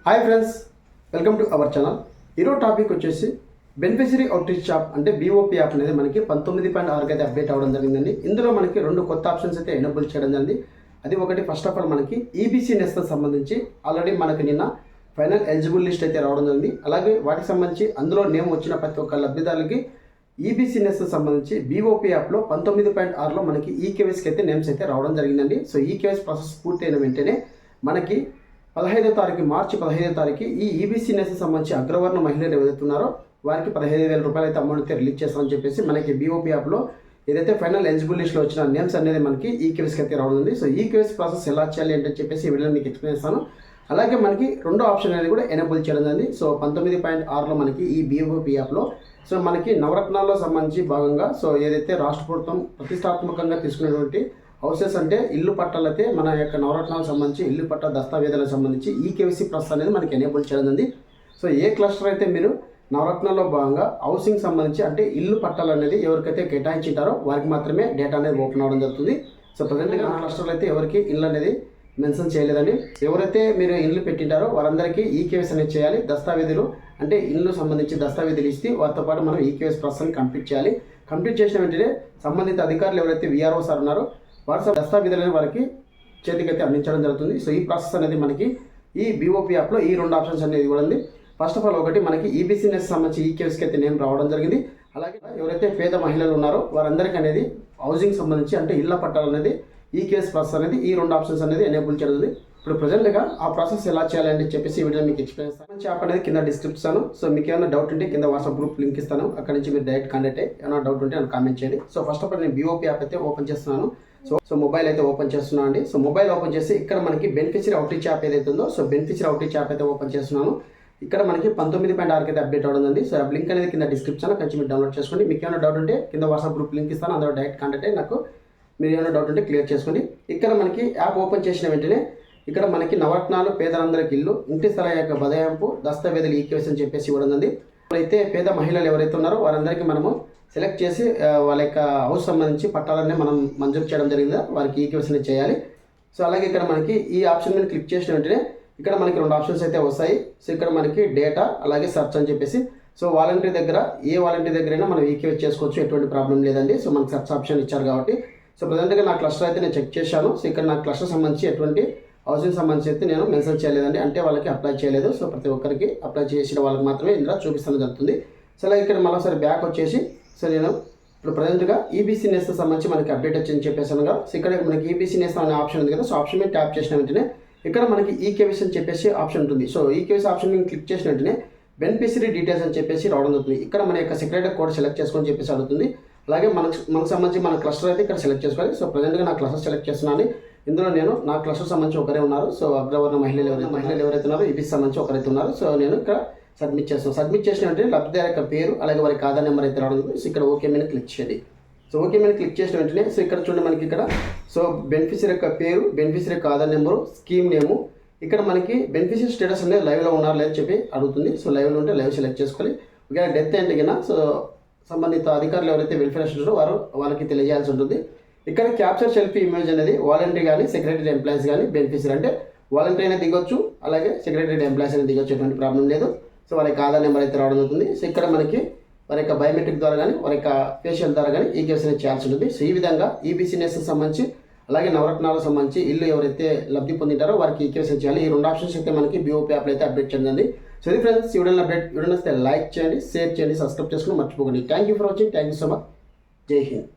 Hi friends, welcome to our channel. ఈరోజు topic వచ్చేసి beneficiary outreach app అంటే BOP app అనేది మనకి 19.6 అయితే అప్డేట్ అవ్వడం జరిగిందండి. ఇందులో మనకి రెండు కొత్త ఆప్షన్స్ అయితే ఎనేబుల్ చేయడం జరిగింది. అది ఒకటి ఫస్ట్ ఆఫ్ ఆల్ మనకి ఈబీసీ నెస్ట్కి సంబంధించి ఆల్రెడీ మనకి నిన్న ఫైనల్ ఎలిజిబుల్ లిస్ట్ అయితే రావడం జరిగింది. అలాగే వాటికి సంబంధించి అందులో నేమ్ వచ్చిన ప్రతి ఒక్క లబ్ధిదారులకి ఈబీసీ నెస్ట్కి సంబంధించి బీఓపీ యాప్లో 19.6లో మనకి ఈకేవైసీకి అయితే నేమ్స్ అయితే రావడం జరిగిందండి. సో ఈకేవైసీ ప్రాసెస్ పూర్తయిన వెంటనే మనకి 15వ తారీఖు మార్చి 15వ తారీఖు ఈ ఈబీసీ నెస్ట్కి సంబంధించి అగ్రవర్ణ మహిళలు ఎవరైతే ఉన్నారో వారికి 15,000 రూపాయలు అయితే అమౌంట్ అయితే రిలీజ్ చేస్తామని చెప్పేసి మనకి బీఓపీ యాప్లో ఏదైతే ఫైనల్ ఎలిజిబుల్ లిస్ట్లో వచ్చిన నేమ్స్ అనేది మనకి ఈకేవైసీకి అయితే రావడం ఉంది. సో ఈకేవైసీ ప్రాసెస్ ఎలా చేయాలి అంటే చెప్పేసి ఈ వీడియోలో మీకు ఎక్స్ప్లెయిన్ చేస్తాను. అలాగే మనకి రెండో ఆప్షన్ అనేది కూడా ఎనేబుల్ చేయడం జరిగింది. సో 19.6లో మనకి ఈ బీఓపీ యాప్లో సో మనకి నవరత్నాల్లో సంబంధించి భాగంగా సో ఏదైతే రాష్ట్ర ప్రభుత్వం ప్రతిష్టాత్మకంగా తీసుకునేటువంటి హౌసెస్ అంటే ఇల్లు పట్టాలు అయితే మన యొక్క నవరత్నాలకు సంబంధించి ఇల్లు పట్ట దస్తావేజులకు సంబంధించి ఈకేవైసీ ప్రాసెస్ అనేది మనకి ఎనేబుల్ చేయడం జరిగింది. సో ఏ క్లస్టర్ అయితే మీరు నవరత్నాల్లో భాగంగా హౌసింగ్ సంబంధించి అంటే ఇల్లు పట్టాలు అనేది ఎవరికైతే కేటాయించారో వారికి మాత్రమే డేటా అనేది ఓపెన్ అవ్వడం జరుగుతుంది. సో ప్రజెంట్గా ఆ క్లస్టర్లో అయితే ఎవరికి ఇల్లు అనేది మెన్షన్ చేయలేదండి. ఎవరైతే మీరు ఇల్లు పెట్టింటారో వారందరికీ ఈకేవైసీ అనేది చేయాలి. దస్తావేజులు అంటే ఇల్లు సంబంధించి దస్తావేజులు ఇస్తే వారితో పాటు మనం ఈకేవైసీ ప్రాసెస్ని కంప్లీట్ చేయాలి. కంప్లీట్ చేసిన వెంటనే సంబంధిత అధికారులు ఎవరైతే విఆర్ఓ సార్ ఉన్నారో వాట్సాప్ దస్తావేజులను వారికి చేతికైతే అందించడం జరుగుతుంది. సో ఈ ప్రాసెస్ అనేది మనకి ఈ బీఓపీ యాప్లో ఈ రెండు ఆప్షన్స్ అనేది కూడా ఉంది. ఫస్ట్ ఆఫ్ ఆల్ ఒకటి మనకి ఈబీసీ నెస్ట్కి సంబంధించి ఈకేవైసీకి అయితే నేమ్ రావడం జరిగింది. అలాగే ఎవరైతే పేద మహిళలు ఉన్నారో వారందరికీ అనేది హౌసింగ్ సంబంధించి అంటే ఇళ్ల పట్టాలు అనేది ఈకేవైసీ ప్రాసెస్ అనేది ఈ రెండు ఆప్షన్స్ అనేది ఎనేబుల్ చేయడం. ఇప్పుడు ప్రజెంట్గా ఆ ప్రాసెస్ ఎలా చేయాలని చెప్పేసి ఈ వీడియో మీకు ఎక్స్ప్లెయిన్ చేస్తాను. మంచి యాప్ అనేది కింద డిస్క్రిప్షన్. సో మీకు ఏమైనా డౌట్ ఉంటే కింద వాట్సాప్ గ్రూప్ లింక్ ఇస్తాను. అక్కడ నుంచి మీరు డైరెక్ట్ కాంటాక్ట్ అయ్యి ఏమైనా డౌట్ ఉంటే నాకు కామెంట్ చేయండి. సో ఫస్ట్ ఆఫ్ ఆల్ నేను బీఓపీ యాప్ అయితే ఓపెన్ చేస్తున్నాను. సో మొబైల్ అయితే ఓపెన్ చేస్తున్నాను అండి. సో మొబైల్ ఓపెన్ చేసి ఇక్కడ మనకి బెనిఫిషరీ అవుట్రీచ్ యాప్ ఏదైతే ఉందో సో బెనిఫిషరీ అవుట్రీచ్ యాప్ అయితే ఓపెన్ చేస్తున్నాను. ఇక్కడ మనకి 19.6 అయితే అప్డేట్ అవడం ఉంది. సో ఆ లింక్ అనేది కింద డిస్క్రిప్షన్ కొంచెం మీరు డౌన్లోడ్ చేసుకోండి. మీకు ఏమైనా డౌట్ ఉంటే కింద వాట్సాప్ గ్రూప్ లింక్ ఇస్తాను. అందులో డైరెక్ట్ కాంటాక్ట్ అయ్యి నాకు మీరు ఏమైనా డౌట్ ఉంటే క్లియర్ చేసుకోండి. ఇక్కడ మనకి యాప్ ఓపెన్ చేసిన వెంటనే ఇక్కడ మనకి నవరత్నాలు పేదలందరికీ ఇల్లు ఇంటి స్థల యొక్క బదయింపు దస్తావేజులు ఈకేవైసీ అని చెప్పేసి ఇవ్వడం ఉంది. అయితే పేద మహిళలు ఎవరైతే ఉన్నారో వారందరికీ మనము సెలెక్ట్ చేసి వాళ్ళ యొక్క హౌస్ సంబంధించి పట్టాలనే మనం మంజూరు చేయడం జరిగిందా వారికి ఈకేవైసీ చేయాలి. సో అలాగే ఇక్కడ మనకి ఈ ఆప్షన్ మీద క్లిక్ చేసిన వెంటనే ఇక్కడ మనకి రెండు ఆప్షన్స్ అయితే వస్తాయి. సో ఇక్కడ మనకి డేటా అలాగే సెర్చ్ అని చెప్పేసి సో వాలంటీర్ దగ్గర ఏ వాలంటీర్ దగ్గరైనా మనం ఈకేవైసీ చేసుకోవచ్చు, ఎటువంటి ప్రాబ్లం లేదండి. సో మనకి సెర్చ్ ఆప్షన్ ఇచ్చారు కాబట్టి సో ప్రజెంట్గా నా క్లస్టర్ అయితే నేను చెక్ చేశాను. సో ఇక్కడ నా క్లస్టర్ సంబంధించి ఎటువంటి హౌసింగ్ సంబంధించి అయితే నేను మెన్షన్ చేయలేదండి, అంటే వాళ్ళకి అప్లై చేయలేదు. సో ప్రతి ఒక్కరికి అప్లై చేసిన వాళ్ళకి మాత్రమే ఇందులో చూపిస్తాను జరుగుతుంది. సో అలాగే ఇక్కడ మరోసారి బ్యాక్ వచ్చేసి సో నేను ఇప్పుడు ప్రజెంట్గా ఈబీసీ నెస్ట్కి సంబంధించి మనకి అప్డేట్ వచ్చింది చెప్పేసానుగా. సో ఇక్కడ మనకి ఈబీసీ నెస్ట్ అనే ఆప్షన్ ఉంది కదా. సో ఆప్షన్ మీద ట్యాప్ చేసిన వెంటనే ఇక్కడ మనకి ఈకేవైసీ అని చెప్పేసి ఆప్షన్ ఉంటుంది. సో ఈకేవైసీ ఆప్షన్ మీద క్లిక్ చేసిన వెంటనే బెనిఫిషరీ డీటెయిల్స్ అని చెప్పేసి రావడం జరుగుతుంది. ఇక్కడ మన యొక్క సెక్రటరీ కోడ్ సెలెక్ట్ చేసుకొని చెప్పేసి అడుగుతుంది. అలాగే మనకు సంబంధించి మన క్లస్టర్ అయితే ఇక్కడ సెలెక్ట్ చేసుకోవాలి. సో ప్రజెంట్గా నా క్లస్టర్ సెలెక్ట్ చేస్తున్నాను. ఇందులో నేను నా క్లస్టర్ సంబంధించి ఒకరే ఉన్నారు. సో అగ్రవర్ణ మహిళలు ఎవరైతే ఉన్నారో ఈబీసీ సంబంధించి ఒకరైతే ఉన్నారు. సో నేను ఇక్కడ సబ్మిట్ చేస్తున్నాను. సబ్మిట్ చేసిన వెంటనే లబ్ధిదారు యొక్క పేరు అలాగే వారికి ఆధార్ నెంబర్ అయితే రావడం. సో ఇక్కడ ఓకే మీద క్లిక్ చేయండి. సో ఓకే మీద క్లిక్ చేసిన వెంటనే సో ఇక్కడ చూడండి మనకి ఇక్కడ సో బెనిఫిషరీ యొక్క పేరు, బెనిఫిషరీ యొక్క ఆధార్ నెంబరు, స్కీమ్ నేము, ఇక్కడ మనకి బెనిఫిషరీ స్టేటస్ అనేది లైవ్లో ఉన్నారు లేదని చెప్పి అడుగుతుంది. సో లైవ్లో ఉంటే లైవ్ సెలెక్ట్ చేసుకోవాలి. ఒకవేళ డెత్ అంటే కన్నా సో సంబంధిత అధికారులు ఎవరైతే వెల్ఫేర్ అసిస్టెంట్ వాళ్ళకి తెలియజేయాల్సి ఉంటుంది. ఇక్కడ క్యాప్చర్ సెల్ఫీ ఇమేజ్ అనేది వాలంటరీ కానీ సెక్రటరీ ఎంప్లాయీస్ కానీ బెనిఫిషరీ అంటే వాలంటరీ అయినా దిగొచ్చు, అలాగే సెక్రటరీ ఎంప్లాయీస్ అయినా దిగొచ్చు, ఎటువంటి ప్రాబ్లం లేదు. సో వారికి ఆధార్ నెంబర్ అయితే రావడం అవుతుంది. సో ఇక్కడ మనకి వారి యొక్క బయోమెట్రిక్ ద్వారా కానీ వారి యొక్క ఫేషియల్ ద్వారా కానీ ఈకేవైసీ చేయాల్సి ఉంటుంది. సో ఈ విధంగా ఈబీసీ నెస్ట్కి సంబంధించి అలాగే నవరత్నాలకు సంబంధించి ఇల్లు ఎవరైతే లబ్ధి పొందింటారో వారికి ఈకేవైసీ చేయాలి. ఈ రెండు ఆప్షన్స్ అయితే మనకి బీఓపీ యాప్లో అయితే అప్డేట్ చేయండి. సో ఇది ఫ్రెండ్స్, ఈ వీడియో అప్డేట్ వీడియో నచ్చితే లైక్ చేయండి, షేర్ చేయండి, సబ్స్క్రైబ్ చేసుకుని మర్చిపోకండి. Thank you for watching. Thank you so much. జై హింద్.